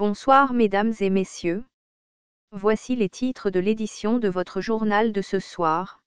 Bonsoir mesdames et messieurs. Voici les titres de l'édition de votre journal de ce soir.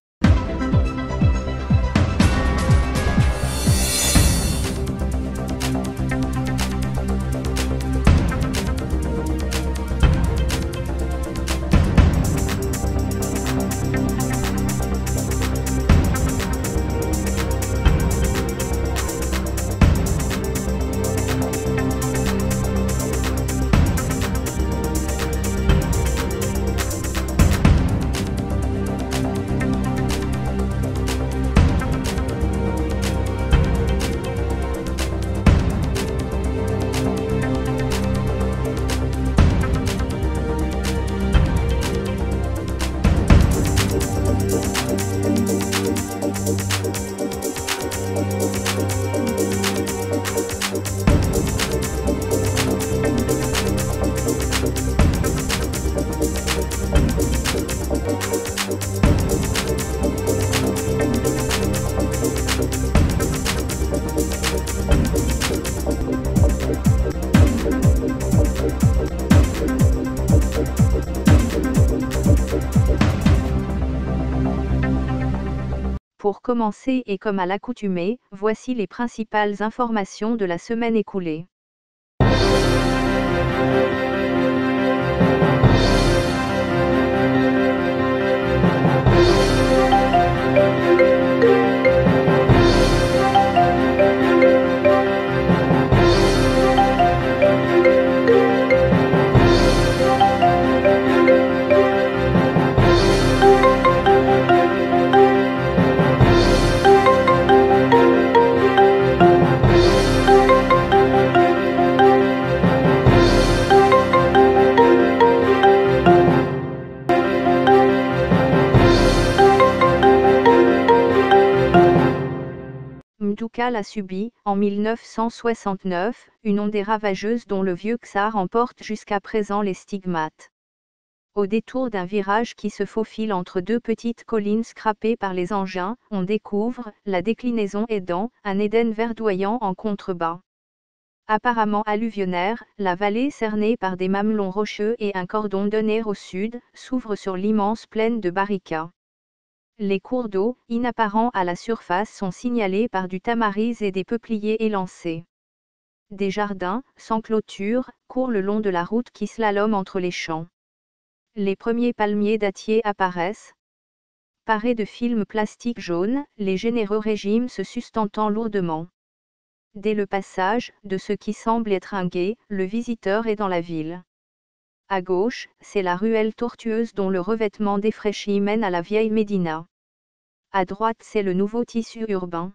Pour commencer et comme à l'accoutumée, voici les principales informations de la semaine écoulée. Mdoukal a subi, en 1969, une ondée ravageuse dont le vieux Ksar en porte jusqu'à présent les stigmates. Au détour d'un virage qui se faufile entre deux petites collines scrapées par les engins, on découvre, la déclinaison aidant, un Éden verdoyant en contrebas. Apparemment alluvionnaire, la vallée cernée par des mamelons rocheux et un cordon donner au sud, s'ouvre sur l'immense plaine de Barika. Les cours d'eau, inapparents à la surface, sont signalés par du tamaris et des peupliers élancés. Des jardins, sans clôture, courent le long de la route qui slalome entre les champs. Les premiers palmiers dattiers apparaissent. Parés de films plastiques jaunes, les généreux régimes se sustentant lourdement. Dès le passage, de ce qui semble être un gué, le visiteur est dans la ville. À gauche, c'est la ruelle tortueuse dont le revêtement défraîchi mène à la vieille Médina. À droite, c'est le nouveau tissu urbain.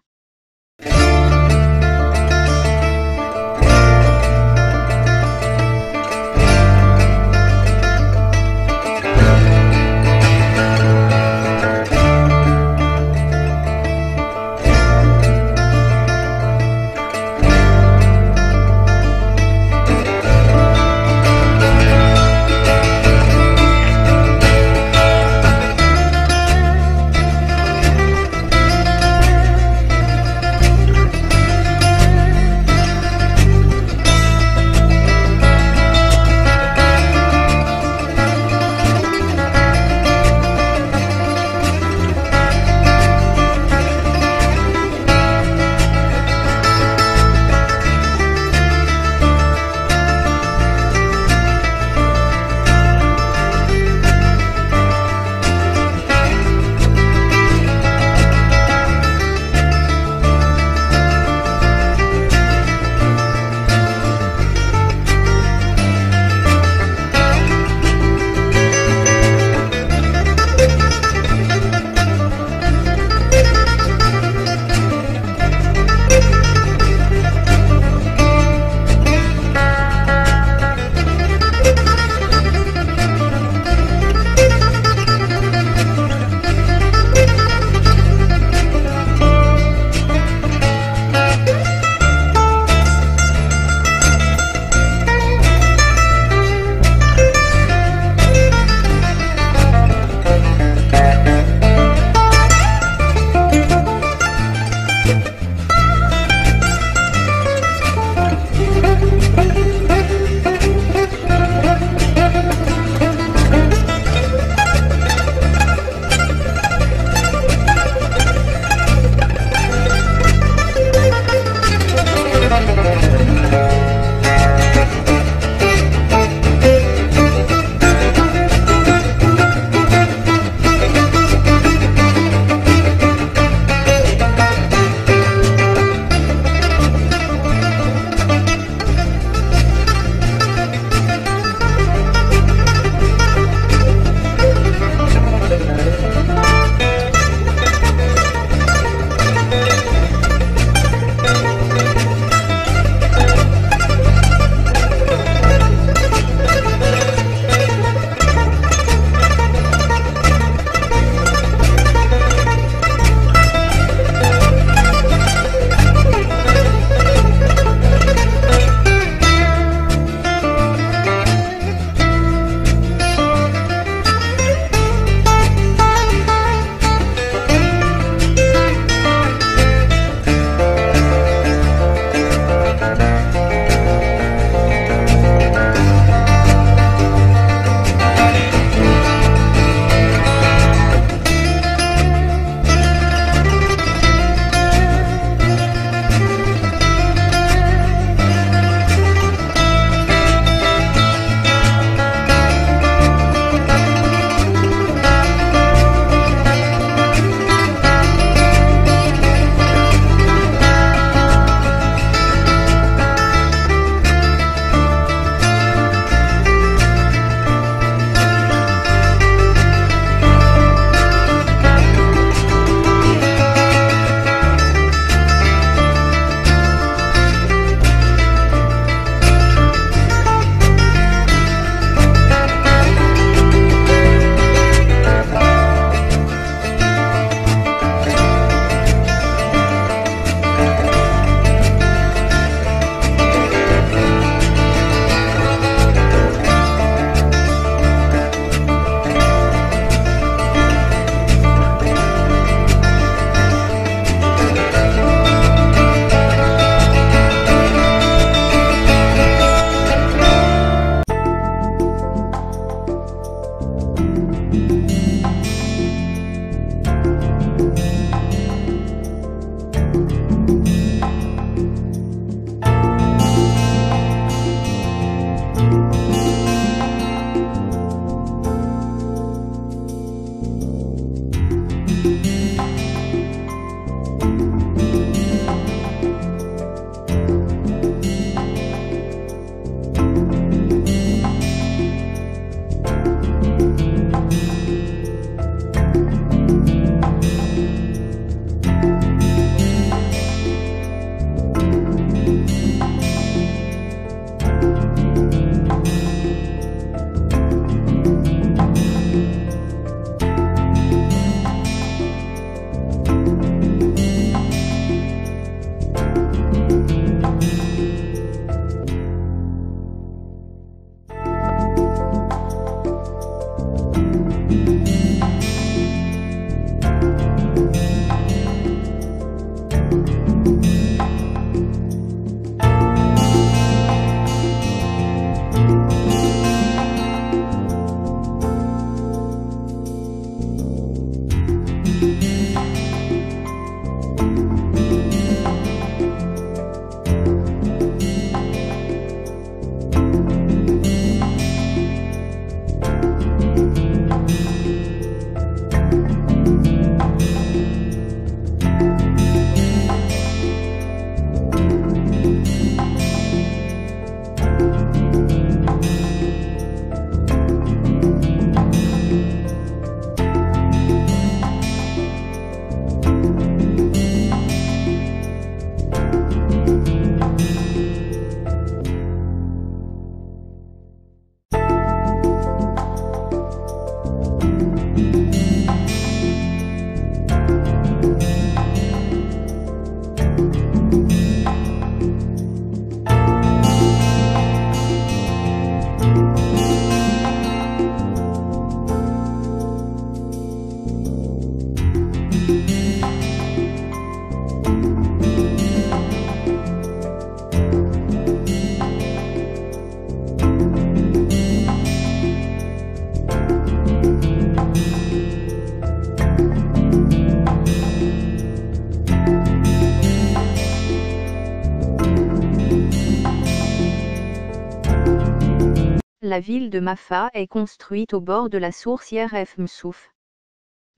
La ville de Mafa est construite au bord de la source Yeref Msouf.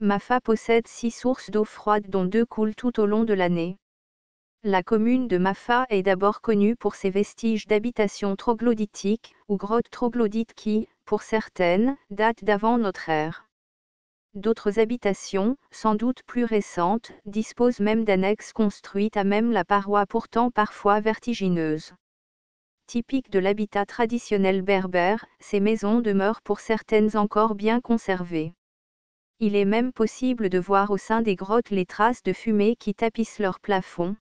Mafa possède 6 sources d'eau froide dont 2 coulent tout au long de l'année. La commune de Mafa est d'abord connue pour ses vestiges d'habitations troglodytiques, ou grottes troglodytes qui, pour certaines, datent d'avant notre ère. D'autres habitations, sans doute plus récentes, disposent même d'annexes construites à même la paroi pourtant parfois vertigineuse. Typique de l'habitat traditionnel berbère, ces maisons demeurent pour certaines encore bien conservées. Il est même possible de voir au sein des grottes les traces de fumée qui tapissent leurs plafonds.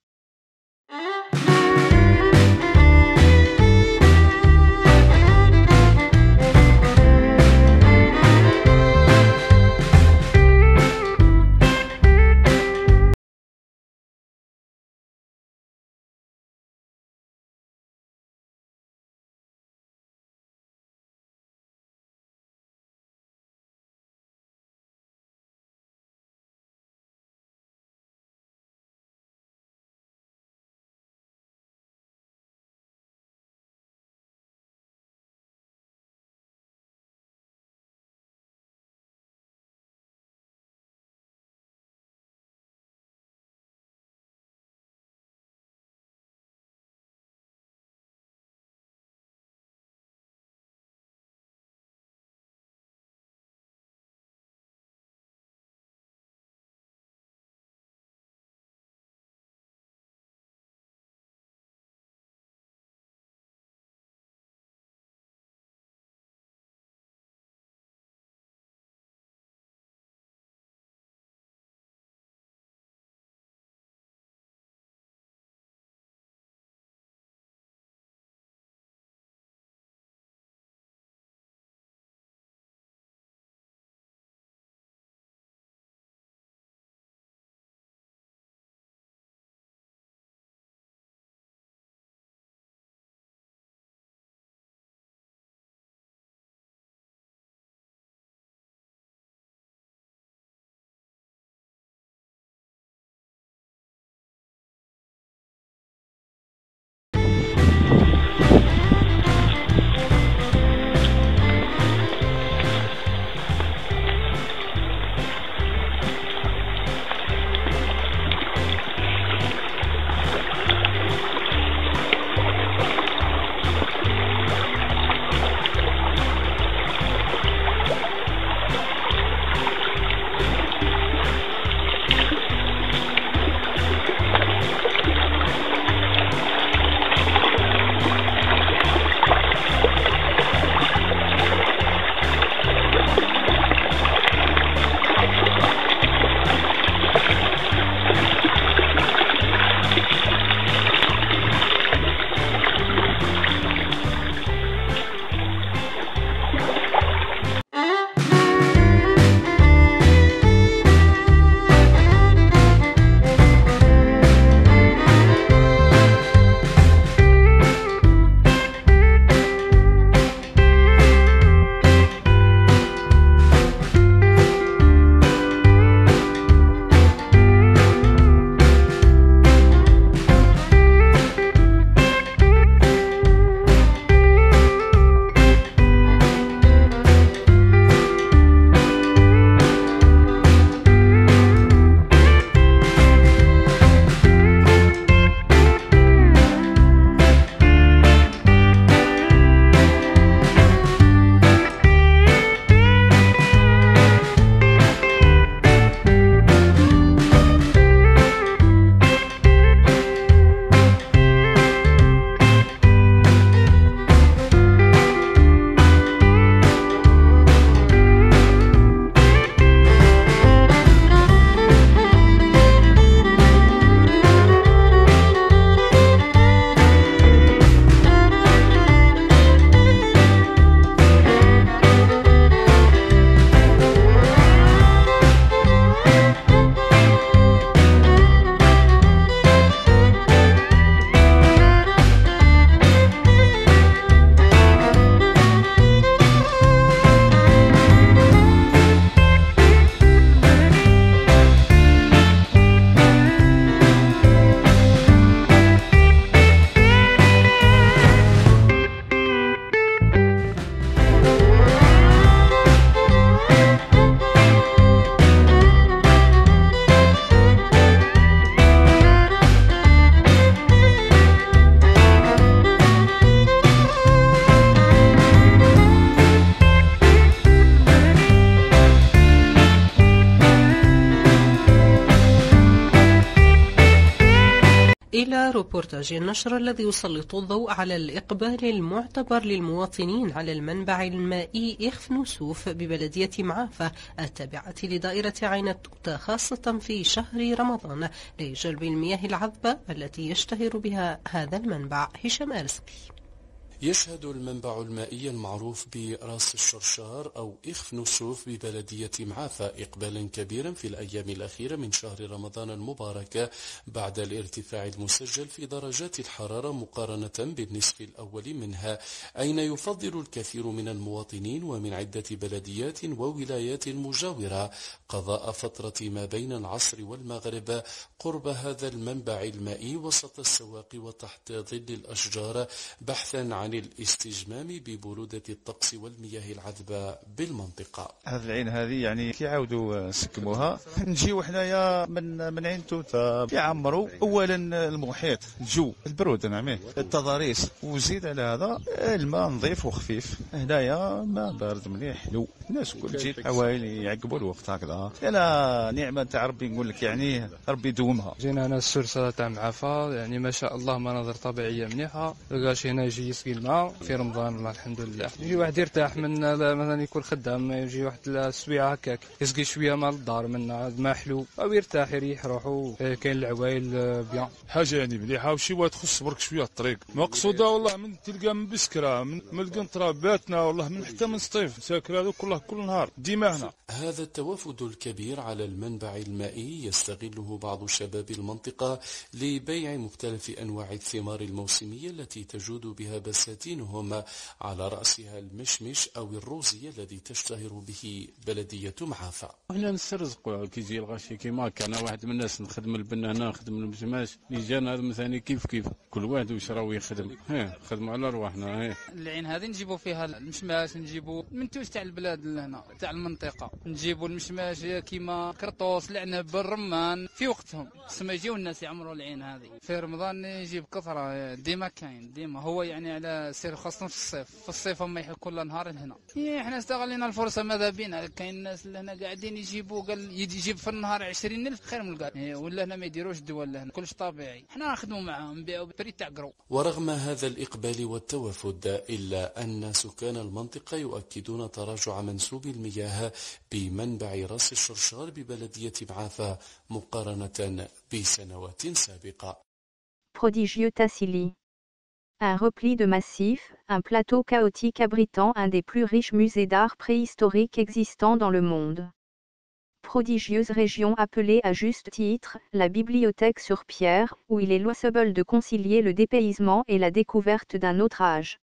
روبورتاج النشر الذي يسلط الضوء على الإقبال المعتبر للمواطنين على المنبع المائي إخفنوسوف ببلدية معافى التابعة لدائرة عين التوتة، خاصة في شهر رمضان، لجلب المياه العذبة التي يشتهر بها هذا المنبع. هشام آرسبي. يشهد المنبع المائي المعروف براس الشرشار أو إخفنوسوف ببلدية معافى إقبالا كبيرا في الأيام الأخيرة من شهر رمضان المبارك بعد الارتفاع المسجل في درجات الحرارة مقارنة بالنصف الأول منها، أين يفضل الكثير من المواطنين ومن عدة بلديات وولايات مجاورة قضاء فترة ما بين العصر والمغرب قرب هذا المنبع المائي وسط السواق وتحت ظل الأشجار، بحثا عن الاستجمام ببرودة الطقس والمياه العذبة بالمنطقة. هذه العين هذه يعني كيعاودوا سكموها، نجيو حنايا من عين توتة يعمروا اولا المحيط، الجو البرود نعمه، التضاريس، وزيد على هذا الماء نظيف وخفيف. هنايا ماء بارد مليح حلو، الناس كل تجي العوائل يعقبوا الوقت هكذا. انا نعمه تاع ربي نقول لك، يعني ربي يدومها. جينا هنا السرسه تاع معافى، يعني ما شاء الله مناظر طبيعيه مليحه. لقاش هنا يجي يسقي الماء في رمضان، الله الحمد لله. يجي واحد يرتاح من مثلا يكون خدام، يجي واحد السويعه هكاك يسقي شويه مال الدار من الماء حلو، او يرتاح يريح روحه. كاين العوائل بيان، حاجه يعني مليحه. وشي واحد خص برك شويه الطريق مقصوده والله، من تلقى من بسكره من القنطره باتنا والله، من حتى من سطيف ساكر هذا كل نهار ديما هنا. هذا التوافد الكبير على المنبع المائي يستغله بعض شباب المنطقة لبيع مختلف أنواع الثمار الموسمية التي تجود بها بساتينهم، على رأسها المشمش أو الروزي الذي تشتهر به بلدية معافى. احنا نسترزقوا كيجي الغاشي كيما كان واحد من الناس نخدم البنانه نخدم المشماش، اللي جانا هذا مثلا كيف كل واحد واش راه يخدم، نخدموا على رواحنا. العين هذه نجيبوا فيها المشماش، نجيبوا من توش تاع البلاد لهنا تاع المنطقه، نجيبوا المشماش كيما كرطوس العنب الرمان في وقتهم، تسمى يجيو الناس يعمروا العين هذه. في رمضان يجيب كثره ديما كاين ديما، هو يعني على سير خاصة في الصيف هم يحكوا كل نهار لهنا. احنا استغلينا الفرصه ماذا بينا، كاين الناس اللي هنا قاعدين يجيبوا، قال يجيب في النهار 20,000 خير من القال، ولا هنا ما يديروش دول لهنا كلش طبيعي، احنا نخدموا معاهم نبيعوا بريد تاع قرو. ورغم هذا الإقبال والتوافد إلا أن سكان المنطقة يؤكدون تراجع منسوب المياه بمنبع راس الشرشار ببلدية معافى مقارنة بسنوات سابقة. Prodigieux Tassili. Un repli de massif, un plateau chaotique abritant un des plus riches musées d'art préhistorique existants dans le monde. Prodigieuse région appelée à juste titre la bibliothèque sur pierre, où il est possible de concilier le dépaysement et la découverte d'un autre âge.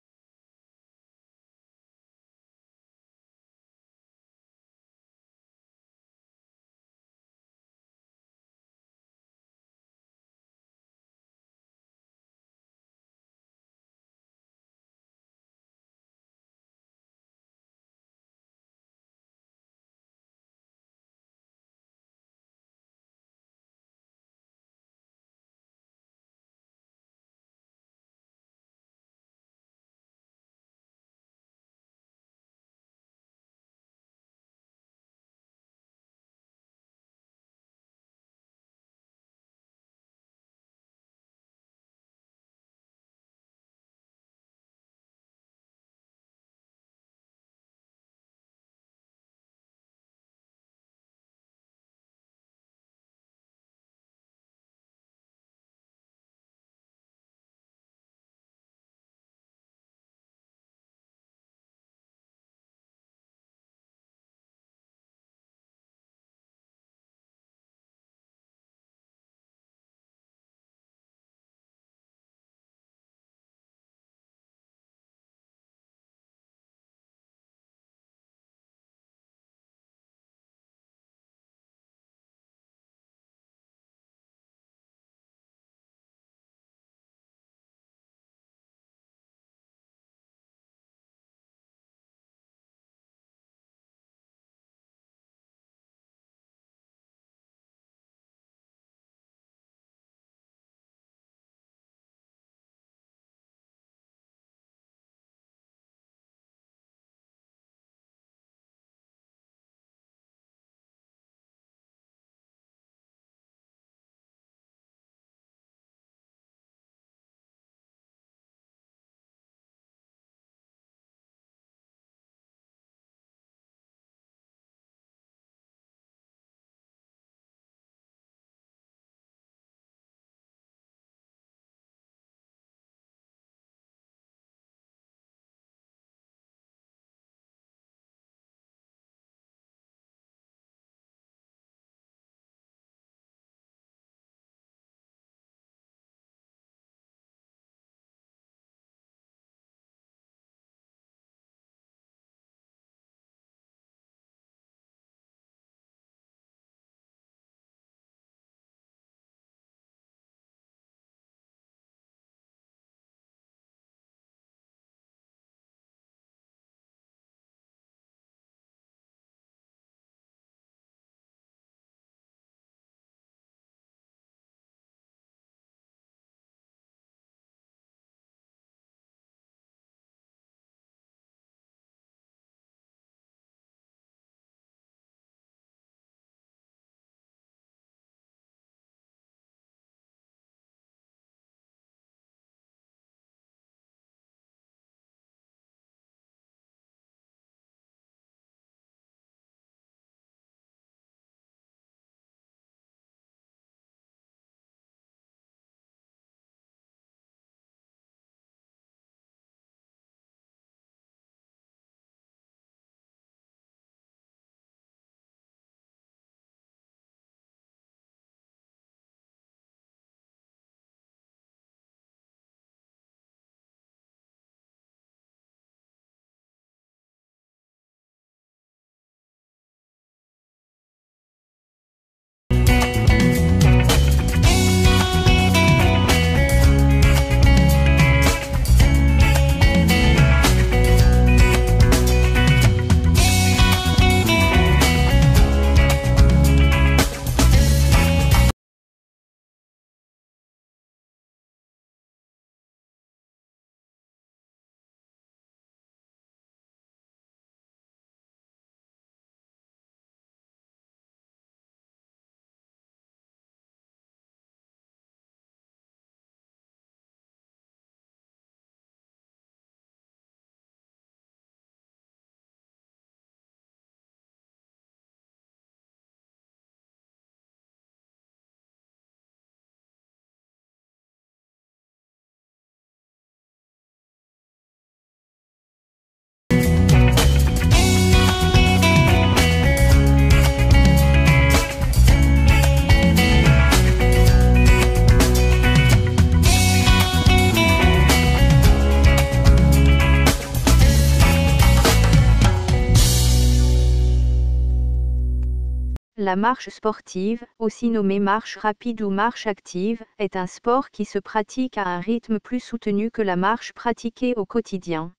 La marche sportive, aussi nommée marche rapide ou marche active, est un sport qui se pratique à un rythme plus soutenu que la marche pratiquée au quotidien.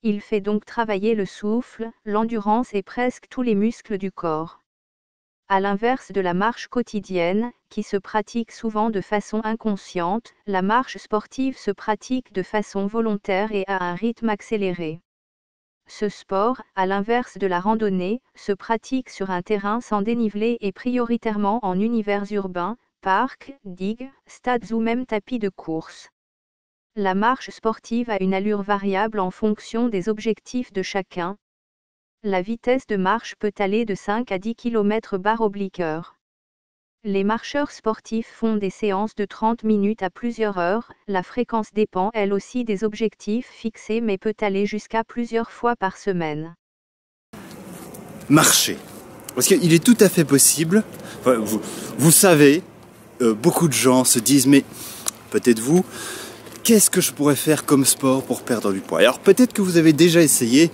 Il fait donc travailler le souffle, l'endurance et presque tous les muscles du corps. À l'inverse de la marche quotidienne, qui se pratique souvent de façon inconsciente, la marche sportive se pratique de façon volontaire et à un rythme accéléré. Ce sport, à l'inverse de la randonnée, se pratique sur un terrain sans dénivelé et prioritairement en univers urbain, parcs, digues, stades ou même tapis de course. La marche sportive a une allure variable en fonction des objectifs de chacun. La vitesse de marche peut aller de 5 à 10 km/h. Les marcheurs sportifs font des séances de 30 minutes à plusieurs heures, la fréquence dépend elle aussi des objectifs fixés mais peut aller jusqu'à plusieurs fois par semaine. Marcher. Parce qu'il est tout à fait possible, vous savez, beaucoup de gens se disent, mais peut-être vous, qu'est-ce que je pourrais faire comme sport pour perdre du poids? Alors peut-être que vous avez déjà essayé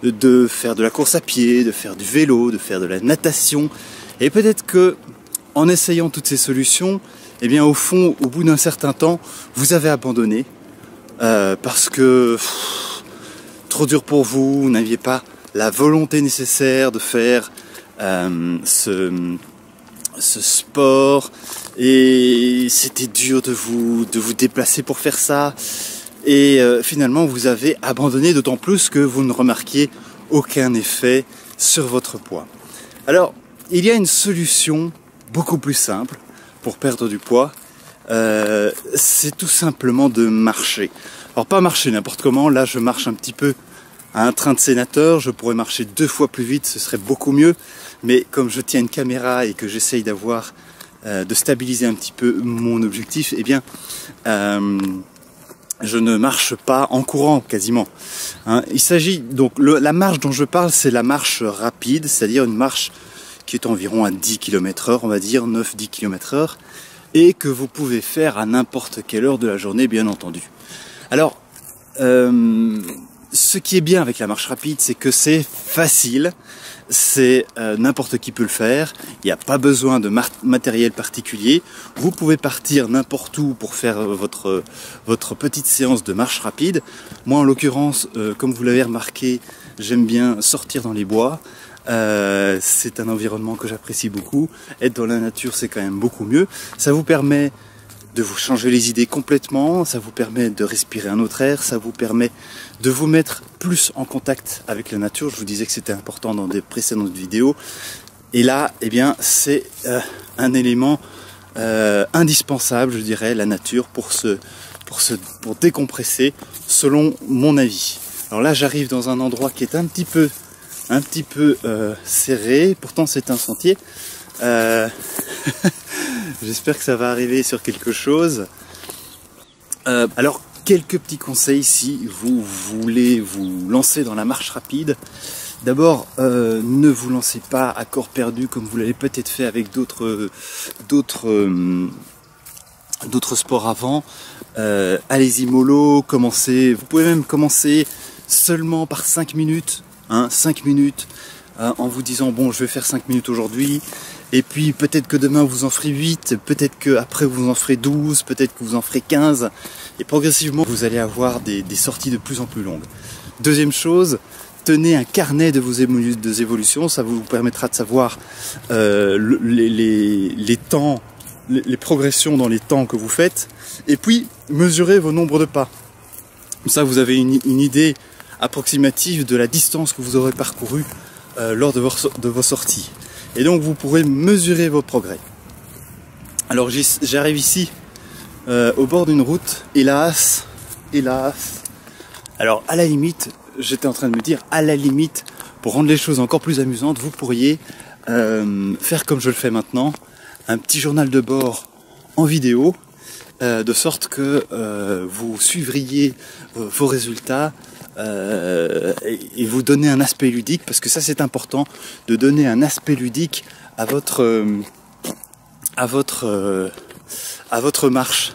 de faire de la course à pied, de faire du vélo, de faire de la natation. Et peut-être que en essayant toutes ces solutions, eh bien au fond, au bout d'un certain temps, vous avez abandonné parce que trop dur pour vous, vous n'aviez pas la volonté nécessaire de faire ce sport et c'était dur de vous déplacer pour faire ça. Et finalement vous avez abandonné, d'autant plus que vous ne remarquiez aucun effet sur votre poids. Alors il y a une solution beaucoup plus simple pour perdre du poids, c'est tout simplement de marcher. Alors pas marcher n'importe comment, là je marche un petit peu à un train de sénateur, je pourrais marcher 2 fois plus vite, ce serait beaucoup mieux, mais comme je tiens une caméra et que j'essaye d'avoir de stabiliser un petit peu mon objectif, eh bien je ne marche pas en courant quasiment. Il s'agit donc, la marche dont je parle, c'est la marche rapide, c'est-à-dire une marche qui est environ à 10 km/h, on va dire 9-10 km/h, et que vous pouvez faire à n'importe quelle heure de la journée, bien entendu. Alors, ce qui est bien avec la marche rapide, c'est que c'est facile, c'est n'importe qui peut le faire, il n'y a pas besoin de matériel particulier, vous pouvez partir n'importe où pour faire votre petite séance de marche rapide. Moi en l'occurrence, comme vous l'avez remarqué, j'aime bien sortir dans les bois, c'est un environnement que j'apprécie beaucoup, être dans la nature c'est quand même beaucoup mieux, ça vous permet de vous changer les idées complètement, ça vous permet de respirer un autre air, ça vous permet de vous mettre plus en contact avec la nature. Je vous disais que c'était important dans des précédentes vidéos. Et là, eh bien, c'est un élément indispensable, je dirais, la nature, pour décompresser, selon mon avis. Alors là, j'arrive dans un endroit qui est un petit peu serré, pourtant c'est un sentier. J'espère que ça va arriver sur quelque chose. Alors, quelques petits conseils si vous voulez vous lancer dans la marche rapide. D'abord, ne vous lancez pas à corps perdu comme vous l'avez peut-être fait avec d'autres sports avant. Allez-y mollo, commencez. Vous pouvez même commencer seulement par 5 minutes. 5 minutes en vous disant bon, je vais faire 5 minutes aujourd'hui. Et puis peut-être que demain vous en ferez 8, peut-être que après vous en ferez 12, peut-être que vous en ferez 15. Et progressivement vous allez avoir des sorties de plus en plus longues. Deuxième chose, tenez un carnet de vos évolutions, ça vous permettra de savoir les temps, les progressions dans les temps que vous faites. Et puis mesurez vos nombres de pas. Comme ça vous avez une idée approximative de la distance que vous aurez parcourue lors de vos sorties. Et donc vous pourrez mesurer vos progrès. Alors j'arrive ici au bord d'une route, hélas. Alors à la limite, j'étais en train de me dire, à la limite, pour rendre les choses encore plus amusantes, vous pourriez faire comme je le fais maintenant, un petit journal de bord en vidéo, de sorte que vous suivriez vos résultats et vous donner un aspect ludique, parce que ça c'est important, de donner un aspect ludique à votre marche.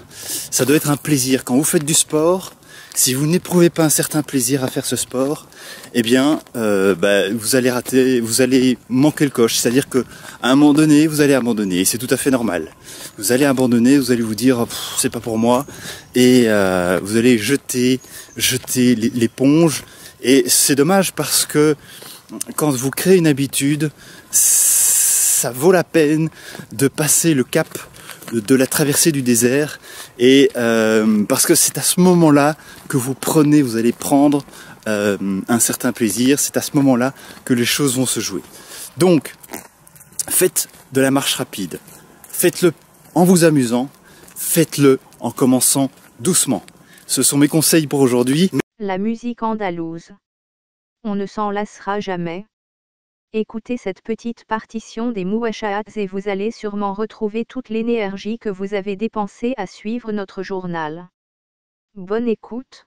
Ça doit être un plaisir quand vous faites du sport, Si vous n'éprouvez pas un certain plaisir à faire ce sport, eh bien, vous allez rater, vous allez manquer le coche. C'est-à-dire que à un moment donné, vous allez abandonner. Et c'est tout à fait normal. Vous allez abandonner, vous allez vous dire c'est pas pour moi, et vous allez jeter l'éponge. Et c'est dommage parce que quand vous créez une habitude, ça vaut la peine de passer le cap de la traversée du désert, et parce que c'est à ce moment-là que vous allez prendre un certain plaisir, c'est à ce moment-là que les choses vont se jouer. Donc, faites de la marche rapide, faites-le en vous amusant, faites-le en commençant doucement. Ce sont mes conseils pour aujourd'hui. La musique andalouse. On ne s'en lassera jamais. Écoutez cette petite partition des Mouachahats et vous allez sûrement retrouver toute l'énergie que vous avez dépensée à suivre notre journal. Bonne écoute.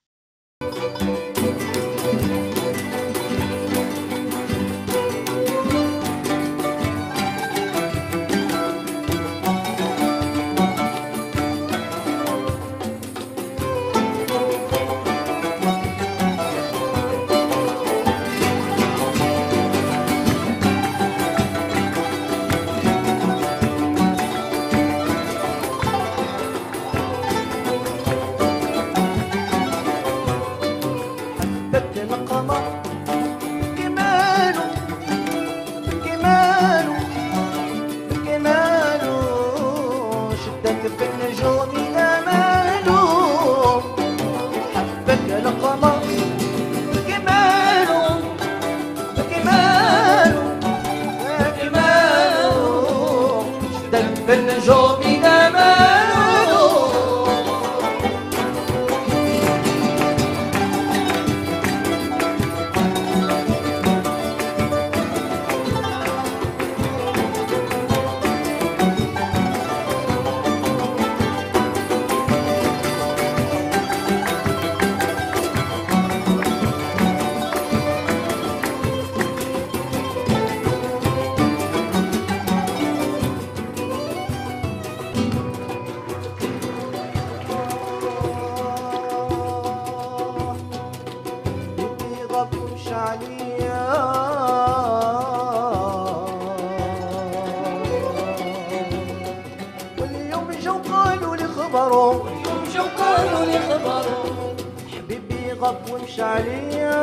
حبيبي غاب ومشى عليا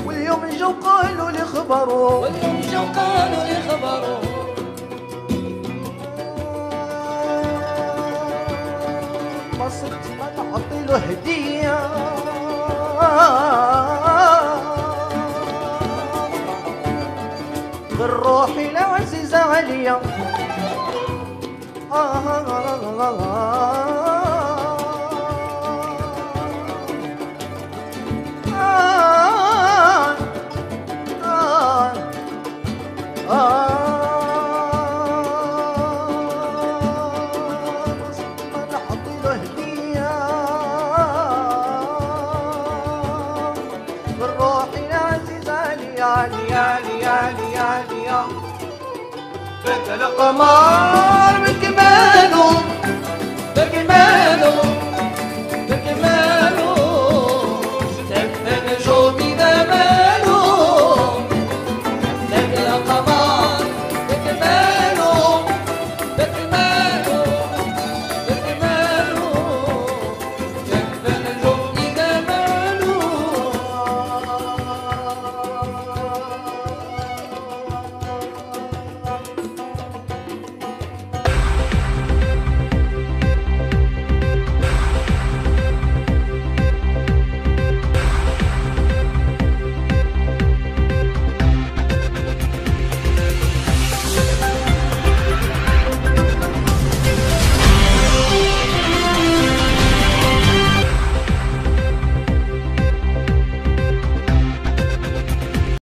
واليوم جو قالوا لي خبروا ما صرت ما نعطي له هديه روحي العزيزة عليا نحطي له هدية روحي العزيزة عليا بيت القمر